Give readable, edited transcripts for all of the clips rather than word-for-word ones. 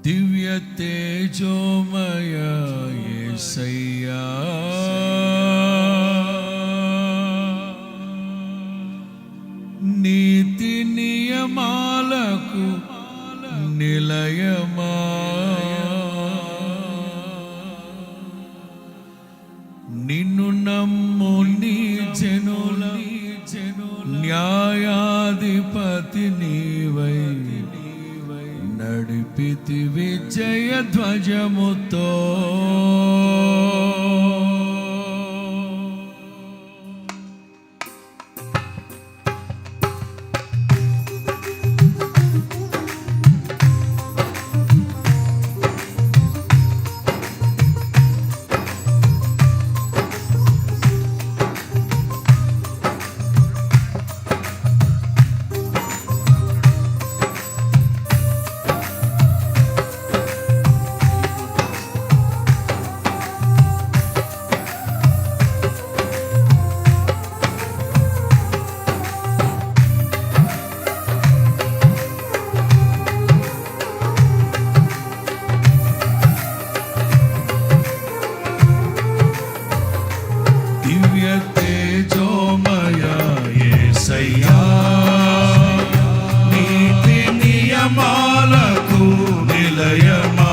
దివ్య తేజోమయ యేసయ్యా, నీతి నియమాలకు నిలయమా, నిన్ను నమ్ము నీ జనుల న్యాయాధిపతి నీవై నడిపితివి జయ ధ్వజముతో. నీతి నియమాలకు నిలయమా,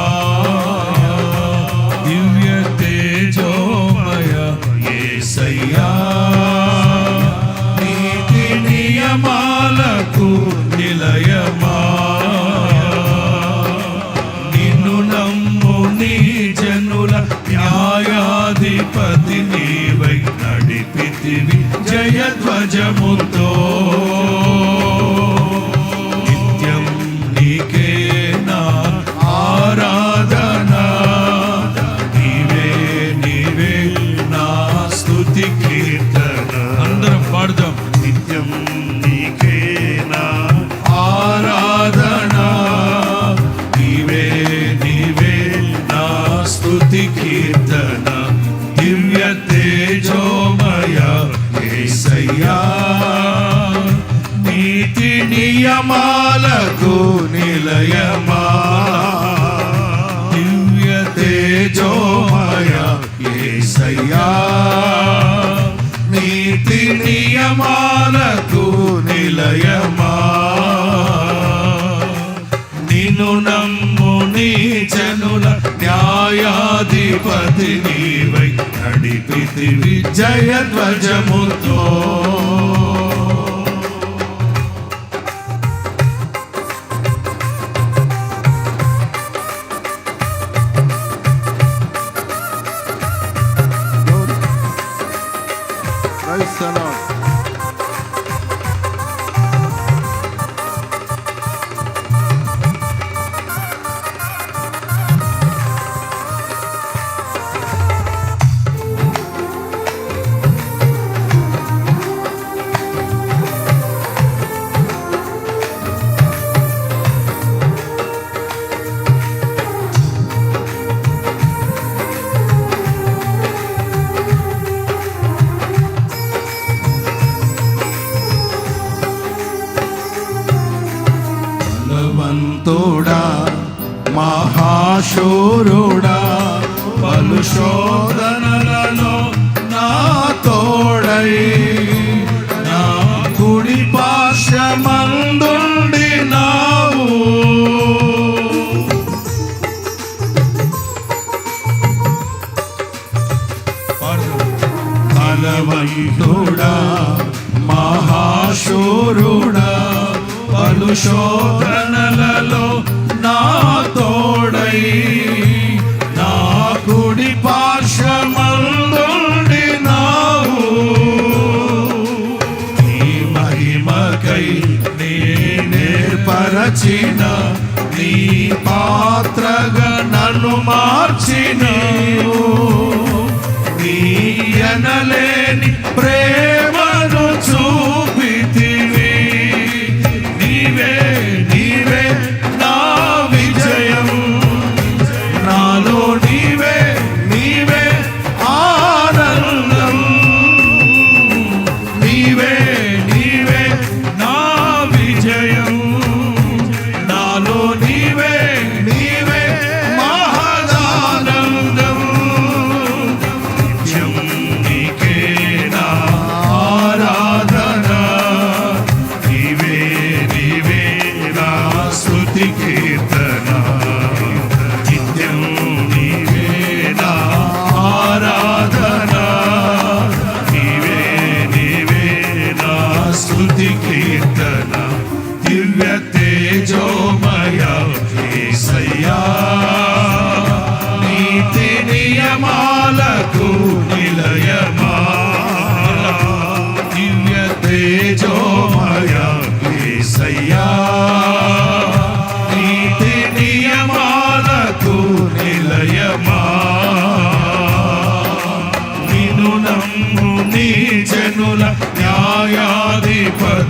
దివ్య తేజోమయ యేసయ్యా, నీతి నియమాలకు నిలయమా, నిన్ను నమ్ము నీ జనుల న్యాయాధిపతి నీవై నడిపితివి జయ ధ్వజముతో. నిత్యం నీకే నా ఆరాధన, నీవే నీవే నా స్తుతి కీర్తన. అందరం పాడుదాం. నిత్యం నీకే నా ఆరాధన, నీవే నీవే నా స్తుతి కీర్తన. దివ్య తేజోమయ యేసయ్యా, నీతి నియమాలకు నిలయమా, దివ్య తేజోమయ యేసయ్యా, నీతి నియమాలకు నిలయమా, నిన్ను నమ్ము నీ జనుల న్యాయాధిపతి నీవై నడిపితివి జయ ధ్వజముతో. బలవంతుడా మహాశూరుడా, పలు శోధనలలో నా తోడై నా కుడి పార్శ్వమందుండినావు. బలవంతుడా మహాశూరుడా, పలు శోధనలలో నా తోడై నా కుడి పార్శ్వమందుండినావు. నీ మహిమకై నీ నేర్పరచిన నీ పాత్రగా నన్ను మార్చినవు. నీ ఎనలేని ప్రేమను చూపితివి, నీవే నీవే నా విజయం, నాలో నీవే నీవే ఆనందం, నీవే నీవే నా విజయం, నాలో నీవే నీవే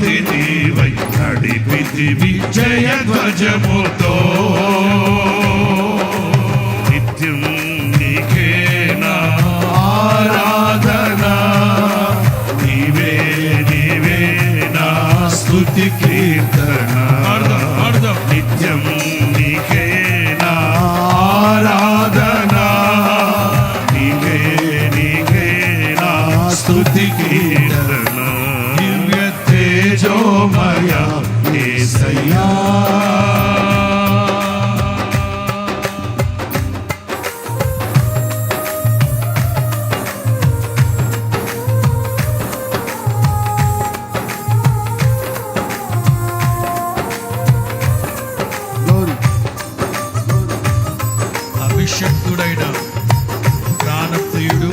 శక్తి నీవై నడిపితివి జయ ధ్వజముతో నిత్యం నీకే నా ఆరాధన నీవే నీవే నా స్తుతి కీర్తన నిత్యం నీకే నా ఆరాధన నీకే నీకే నా స్తుతి కీర్తన దివ్య తేజోమయ యేసయ్యా అభిషక్తుడైన ప్రాణప్రియుడు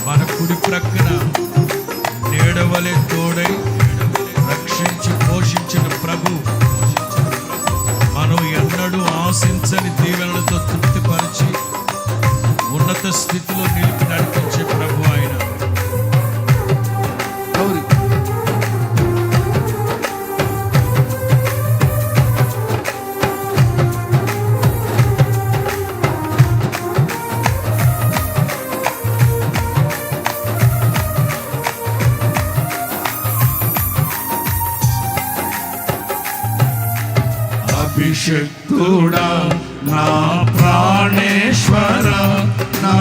మన కుడి ప్రక్కన నీడవలే తోడై రక్షించి పోషించిన ప్రభు మనం ఎన్నడూ ఆశించని దీవెనలతో తృప్తిపరిచి ఉన్నత స్థితిలో నిలిపి నడిపించే ప్రభు ఆయన. అభిషక్తుడా నా ప్రాణేశ్వర నా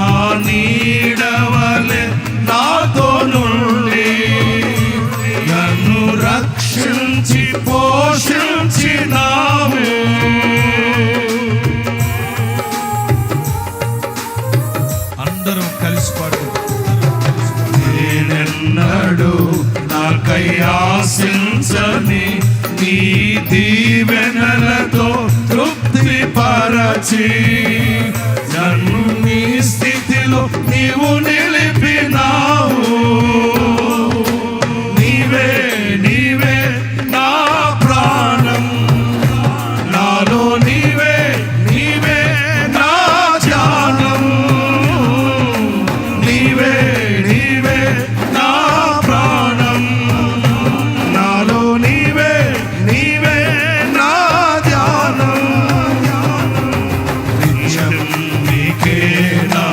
నీడవలె నాతో నుండి నన్ను రక్షించి పోషించినావు అందరూ కలిసి పాడు. నేనెన్నడు నాకై ఆశించని నీ దీవెనలతో తృప్తి పరచి నన్ను నీ స్థితిలో నీవు నిలిపినావు నీవే నీవే నా ప్రాణం నాలో నీవే నీవే నా ధ్యానం నీవే నీవే నా ప్రాణం నాలో నీవే నీవే నా ధ్యానం నిత్యం నీకే నా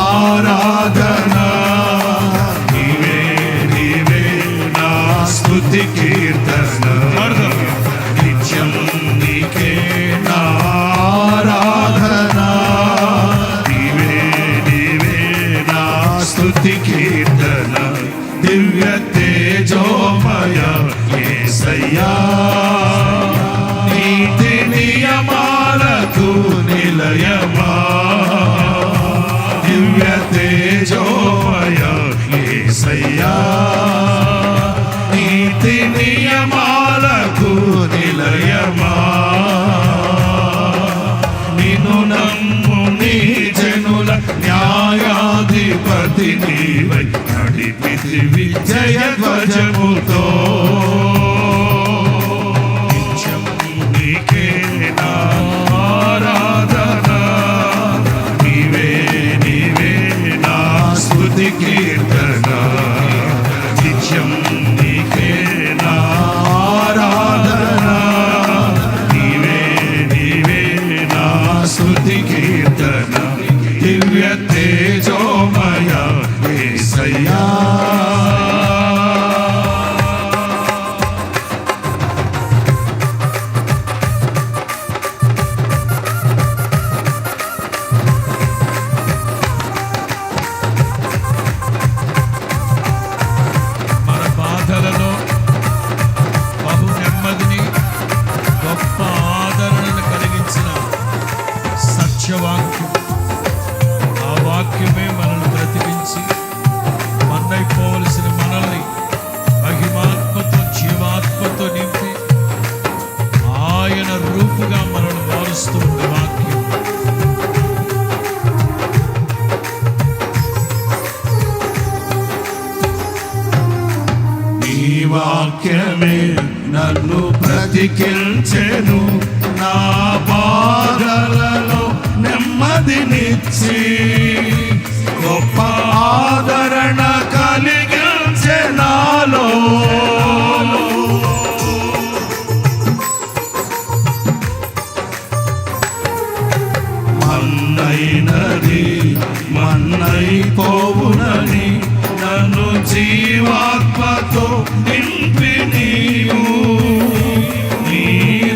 ఆరాధన నీవే నీవే నా స్తుతి కీర్తన నిత్యం నీకే నా ఆరాధన నీవే నీవే నా స్తుతి కీర్తన దివ్య తేజోమయ యేసయ్యా నీతి నియమాలకు నిలయమా దివ్య తేజోమయ యేసయ్యా నీతి నియమాలకు నిలయమా నిన్ను నమ్ము నీ జనుల న్యాయాధిపతి నీవై నడిపితివి జయ ధ్వజముతో నిత్యం నీకే నా ఆరాధన నీవే నీవే నా స్తుతి కీర్తన నిత్యం నీకే నా ఆరాధన నీవే నీవే నా స్తుతి కీర్తన దివ్య తేజోమయ యేసయ్యా మన బాధలలో బహు నెమ్మదిని గొప్ప ఆదరణను కలిగించిన సత్యవాక్యం, ఆ వాక్యమే మనల్ని బ్రతికించి మన్నైపోవలసిన మనల్ని మహిమాత్మతో జీవాత్మతో నింపి ఆయన రూపుగా మనల్ని మారుస్తూ ఉన్న వాక్యం. నీ వాక్యమే నన్ను బ్రతికించెను నా బాధలలో నెమ్మదినిచ్చి గొప్ప ఆదరణ కలిగించె నాలో మన్నైనది మన్నైపోవునని నన్ను జీవాత్మతో నింపి నీవు నీ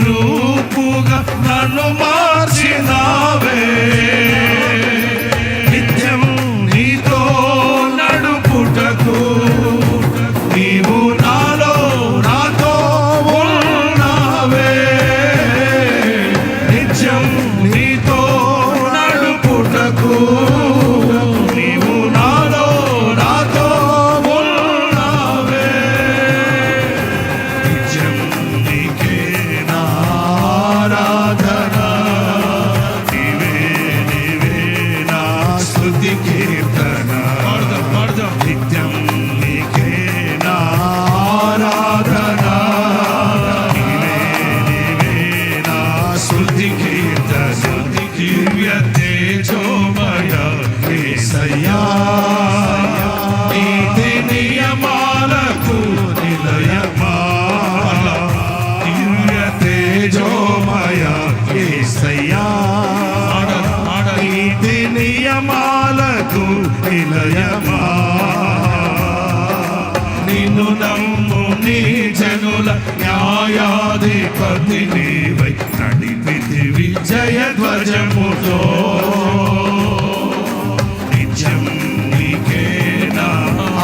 రూపుగా నన్ను మార్చినావే నిత్యం నీతో నడుపుటకు నీవు నాలో నాతో ఉన్నావే నిత్యం నీతో నడుపుటకు నీవు నాలో నాతో ఉన్నావే నిత్యం నీకే నా ఆరాధన నీవే నీవే నా స్తుతి కీర్తన పాడదాం నిత్యం నీకే నా ఆరాధన నీవే నీవే నా స్తుతి కీర్తన దివ్య తేజోమయ యేసయ్యా నీతి నియమాలకు నిలయమా దివ్య తేజోమయ యేసయ్యా నీతి నియమాలకు నిలయమా నిన్ను నమ్ము నీ జనుల న్యాయాధిపతి నీవై నడిపితివి జయధ్వజముతో నిత్యం నీకే నా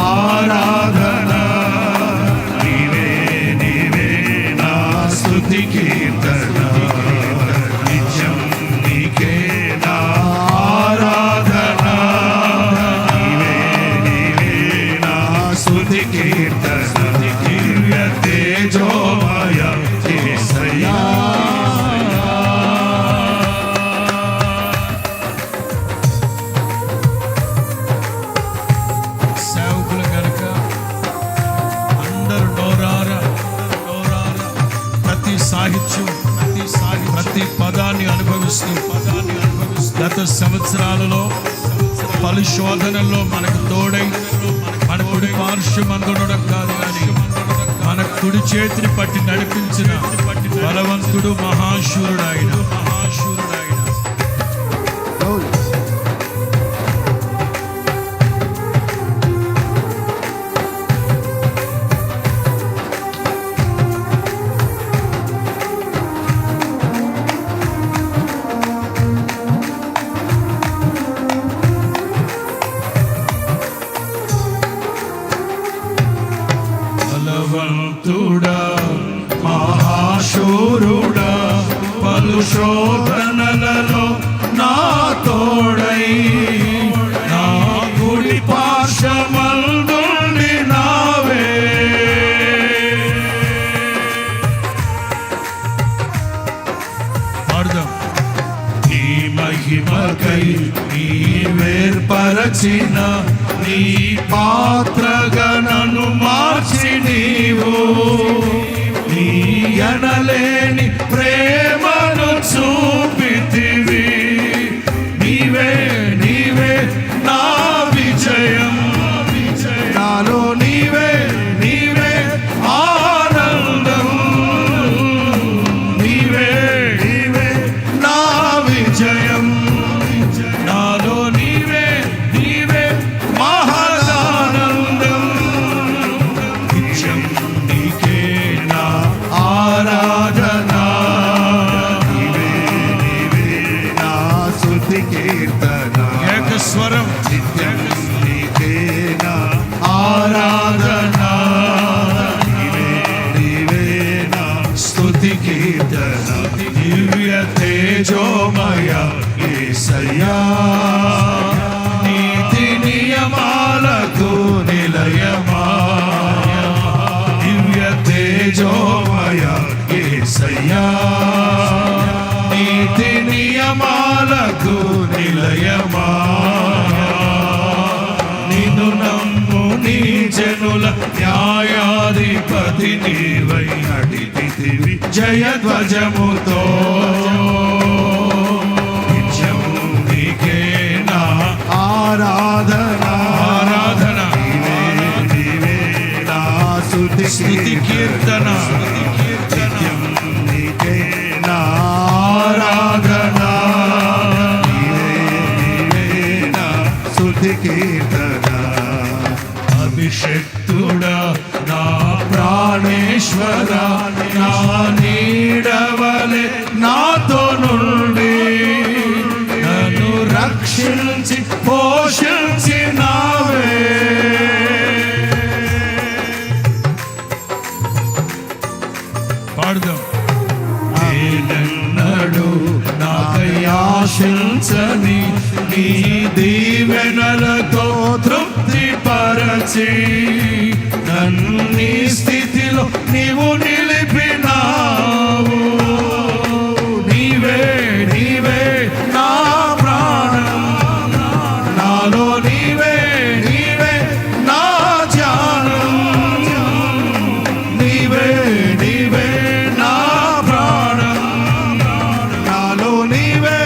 ఆరాధన నీవే నీవే నా స్తుతి కీర్తన నిత్యం నీకే నా ఆరాధన నీవే నీవే నా స్తుతి కీర్తన దివ్య తేజోమయ యేసయ్యా సేవకులు కనుక అందరూ నోరారా ప్రతి సాహిత్యం ప్రతి పదాన్ని అనుభవిస్తూ గత సంవత్సరాలలో పలు శోధనల్లో మనకు తోడై మన కుడి పార్శ్వమందుండడం కాదు కానీ మన కుడి చేతిని పట్టి నడిపించిన బలవంతుడు మహాశూరుడాయన బలవంతుడా మహాశూరుడా పలు శోధనలలో నా తోడై నా కుడి పార్శ్వమందుండి నావే పాడుదాం నీ మహిమకై నీ వేర్పరచిన నీ పాత్రగా నన్ను మార్చి నీవు నీ ఎనలేని ప్రేమను చూపితివి నీవే నీవే నా విజయం నాలో నీవే నీవే ఆనందం నీవే నీవే నా విజయం నాలో నీవే నీవే మహదానందం నిత్యం నీకే నా ఆరాధన నీవే నీవే నా స్తుతి కీర్తన ఏకస్వరం నిత్యం నీకే నా ఆరాధన నీవే నీవే నా స్తుతి కీర్తన దివ్య తేజోమయ యేసయ్యా నీతి నియమాలకు నిలయమా దివ్య తేజోమయ యేసయ్యా నీతి నియమాలకు నిలయమా నిన్ను నమ్ము నీ జనుల న్యాయాధిపతి నీవై నడిపితివి జయధ్వజముతో నిత్యము నీకే నా ఆరాధన నీవే నీవే నా స్తుతి కీర్తన నిత్యం నీకే నా ఆరాధన నీవే కీర్తన. అభిషక్తుడా నా ప్రాణేశ్వర, నా నీడవలె నాతో నుండి నన్ను రక్షించి పోషించినావే. పాడుదాం. నేనెన్నడూ నాకై ఆశించని నీ దీవెనలతో తృప్తి పరచి నన్ని స్థితిలో నీవు నిలిపినావు. నీవే నీవే నా ప్రాణం, నాలో నీవే నీవే నా ధ్యానం. నీవే నీవే నా ప్రాణం, నాలో నీవే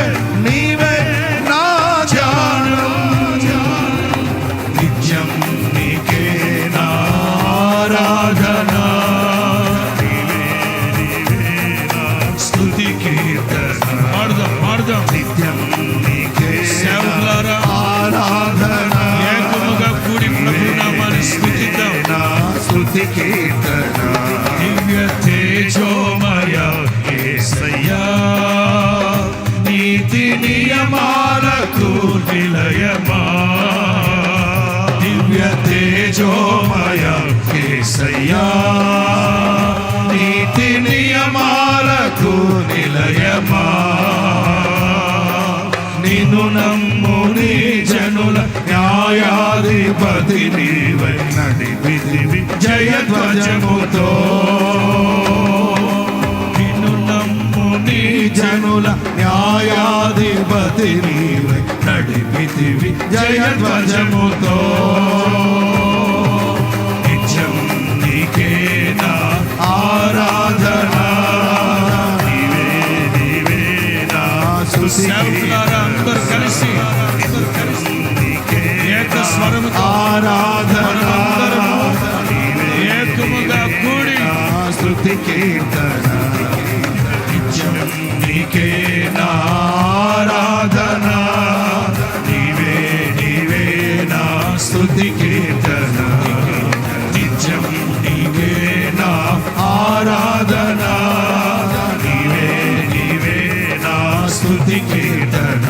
నీవే నా ధ్యానం. నిత్యం నీకే నా ఆరాధన, స్తుతి కీర్తన. పాడుదాం పాడుదాం. నిత్యం నీకే సేవకులారా ఆరాధన, ఏకముగా కూడి ప్రభు నామాన్ని స్తుతిద్దాం. నా స్తుతి కీర్తన. దివ్య తేజోమయ యేసయ్యా, నీతి నియమాలకు నిలయమా. దివ్య తేజోమయ యేసయ్యా, నీతి నియమాలకు నిలయమా. నిన్ను నమ్ముని జనుల న్యాయాధిపతి నీవై నడిపితివి జయధ్వజముతో. నిన్ను నమ్ముని జనుల న్యాయాధిపతి నీవై నడిపితివి జయధ్వజముతో. నిత్యం నీకే నా ఆరాధన, నీవే నీవే నా స్తుతి. సేవకులారా అందరూ కలిసి ఏక స్వరముతో ఆరాధన, ఏకముగా కూడి స్తుతి కీర్తన. నిత్యం నీకే నా ఆరాధన, నీవే నీవే నా స్తుతి కీర్తన. నిత్యం నీకే నా ఆరాధన, నీవే నీవే నా స్తుతి కీర్తన.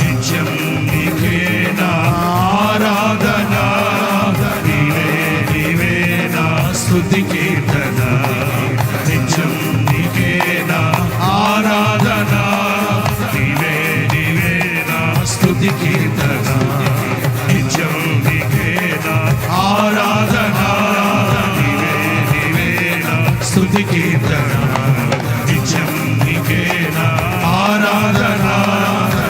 నిత్యం నీకే నా ఆరాధన, నీవే నీవే నా స్తుతి కీర్తన. నిత్యం నీకే నా ఆరాధన, నీవే నీవే నా స్తుతి కీర్తన. నిత్యం నీకే నా ఆరాధన, నీవే నీవే నా స్తుతి కీర్తన. నిత్యం నీకే నా ఆరాధన,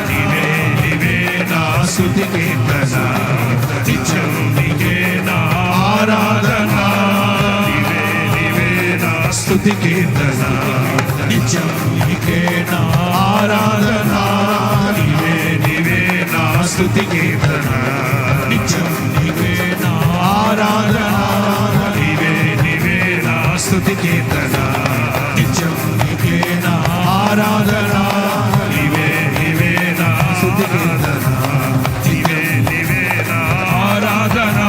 నీవే నీవే నా స్తుతి కీర్తన. నిత్యం నీకే నా ఆరాధన, నీవే నీవే నా స్తుతి కీర్తన. నిత్యం నీకే నా ఆరాధన, నీవే నీవే నా స్తుతి కీర్తన. నిత్యం నీకే నా ఆరాధన, నీవే నీవే నా స్తుతి కీర్తన. నిత్యం నీకే నా ఆరాధన, నీవే నీవే నా స్తుతి కీర్తన. నీవే నీవే నా ఆరాధన,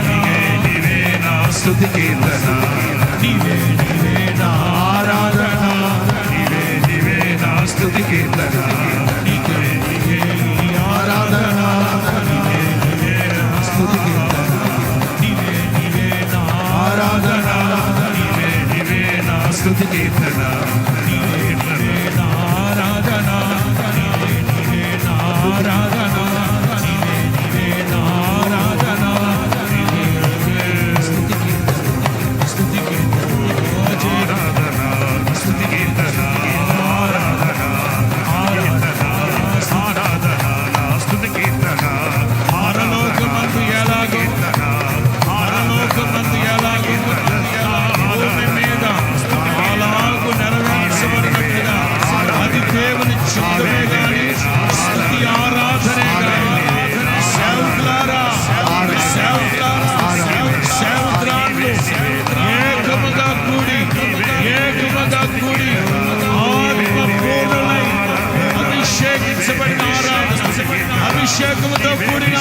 నీవే నీవే నా స్తుతి కీర్తన. నీవే నీవే నా ఆరాధన, నీవే నీవే నా స్తుతి కీర్తన. నీవే నీవే ఆరాధన, నీవే నీవే నా స్తుతి కీర్తన. నీవే నీవే నా ఆరాధన, నీవే నీవే నా స్తుతి కీర్తన. నీవే నీవే నా ఆరాధన, నీవే నీవే నా ఆరాధన, నీవే నీవే నా ఆరాధన, నీవే నీవే స్తుతి కీర్తన. స్తుతి కీర్తన. ఓ జయ స్తుతి కీర్తన. ఆరాధన ఆరాధన ఆరాధన స్తుతి కీర్తన. పరలోకమందు ఎలాగో పరలోకమందు ఎలాగో భూమి మీద అలాగు నెరవేర్చబడినట్టుగా అది దేవుని చిత్తమే గాని స్తుతి ఆరాధనే గాని. సేవకులారా సేవకురాళ్ళు ఏకముగా కూడి ఆత్మపూర్ణులై అభిషేకించబడిన ఆరాధన, అభిషేకముతో కూడిన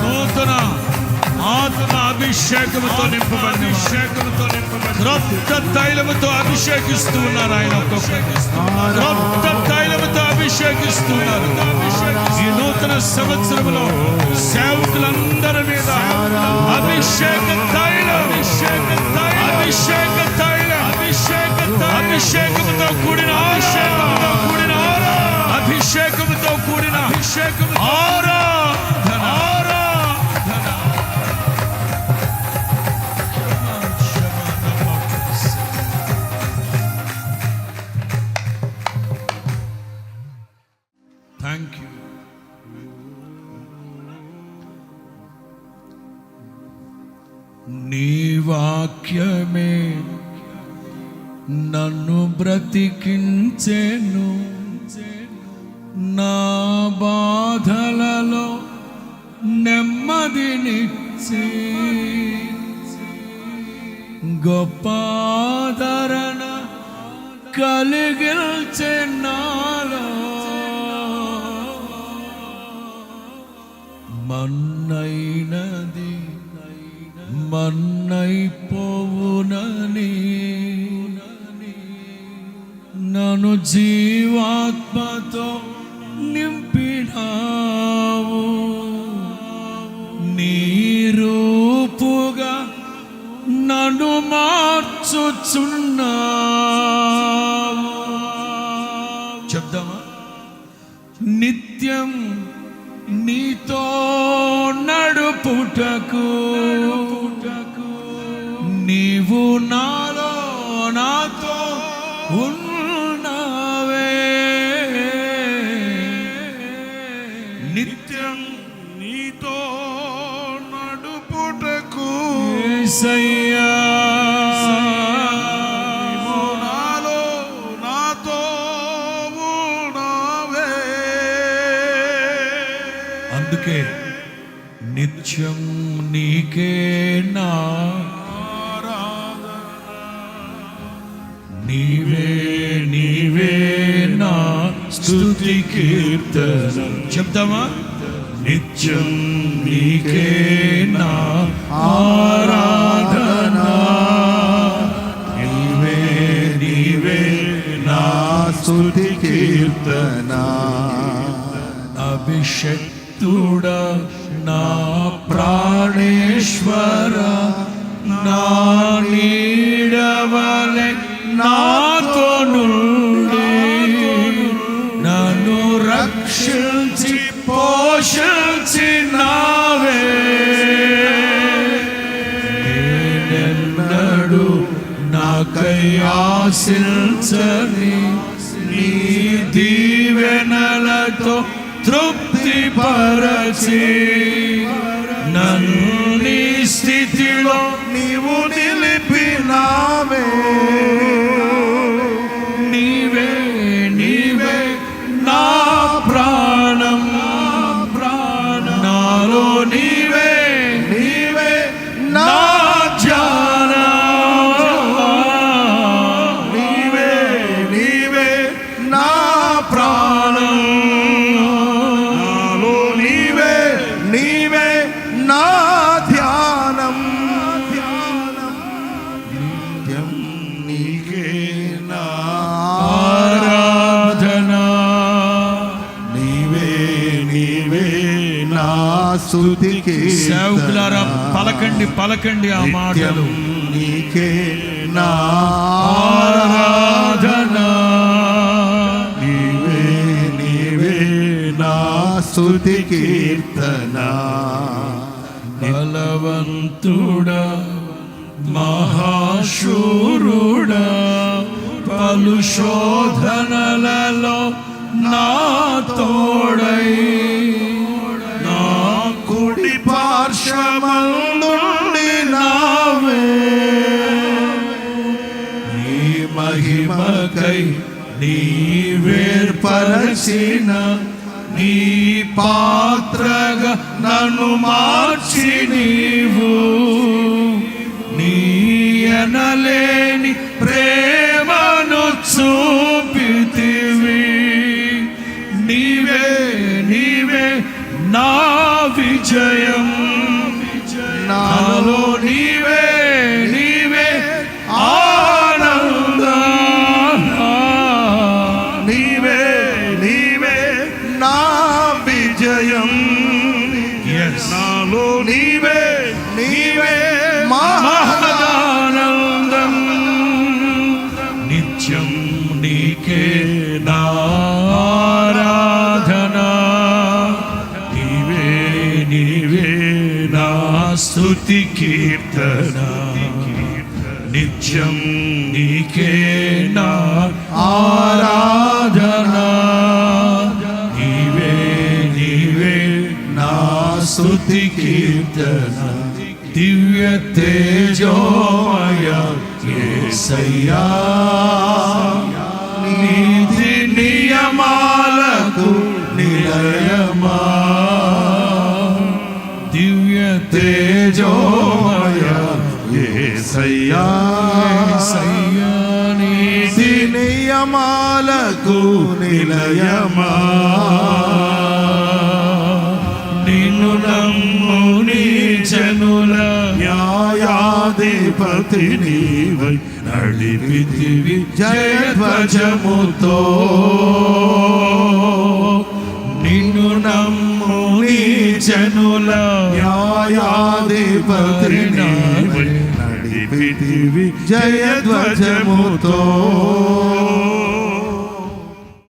నూతన ఆత్మ అభిషేకముతో నింపబడిన క్రొత్త తైలముతో అభిషేకిస్తూ ఉన్నారు. ఆయన క్రొత్త తైలముతో అభిషేకిస్తూ ఉన్నారు. ఈ నూతన సంవత్సరంలో సేవకులందరి మీద అభిషేక తైలం, అభిషేకముతో కూడిన అభిషేకముతో కూడిన ఆరాధన. Thank you. నీ వాక్యమే నన్ను బ్రతికించెను, నా బాధలలో నెమ్మదినిచ్చి గొప్ప ఆదరణ కలిగిల్చె నాలో. మన్నైనది మన్నైపోవునని నన్ను జీవాత్మతో నింపినావు. నీ రూపుగా నన్ను మార్చుచున్నావు. చెప్దామా? నిత్యం నీతో నడుపుటకు నీవు నాలో నాతో ఉన్నవే. నిత్యం నీతో నడుపుటకు యేసయ్యా నాలో నాతో ఉన్నవే. అందుకే నిత్యం నీకే నా నీవే నీవే నా స్తుతి కీర్తన. చెప్తామా? నిత్యం నీకే నా ఆరాధన. నీవే నీవే నా స్తుతి కీర్తన. అభిషక్తుడా నా ప్రాణేశ్వర, నా నీడవలె నాతో నుండి నన్ను రక్షించి పోషించినావే. నేనెన్నడూ నాకై ఆశించని నీ దీవెనలతో తృప్తిపరచి నన్ను నీ స్థితిలో నీవు నిలిపినావే. నీవే నీవే నా ప్రాణం, నాలో నీవే నీవే నా ధ్యానం. నీవే నీవే నా ప్రాణం నాలో నీవే నీవే నా ధ్యానం. నిత్యం నీకే నా ఆరాధన. నీవే నీవే నా స్తుతి సేవకులారా పలకండి పలకండి ఆ మాటలు. నీకే నా ఆరాధన. నీవే నీవే నా స్తుతి కీర్తన. బలవంతుడా మహాశూరుడా పలు శోధనలలో నా తోడై నా కుడి పార్శ్వమందుండి నావే. నీ మహిమకై నీవేర్పరచిన నీ పాత్రగా నన్ను మార్చి నీవు నీ ఎనలేని ప్రేమను చూపితివి. నీవే నీవే నీవే నా విజయం, నాలో నీవే నీవే ఆనందం, నీవే నీవే నా విజయం, నాలో నీవే నీవే మహదానందం. నిత్యం నీకే నా ఆరాధన, నీవే నీవే నా స్తుతి కీర్తన. నిత్యం నీకే నా ఆరాధన, నీవే నీవే నా స్తుతి కీర్తన. దివ్య తేజోమయ యేసయ్యా, నీతి నియమాలకు నిలయమా. దివ్య తేజోమయ యేసయ్యా, యేసయ్యా, నీతి నియమాలకు నిలయమా. నిన్ను నమ్ము నీ జనుల న్యాయాధిపతి నీవై నడిపితివి జయధ్వజముతో. నిన్ను నమ్ము నీ జనుల న్యాయాధిపతి నీవై నడిపితివి జయధ్వజముతో.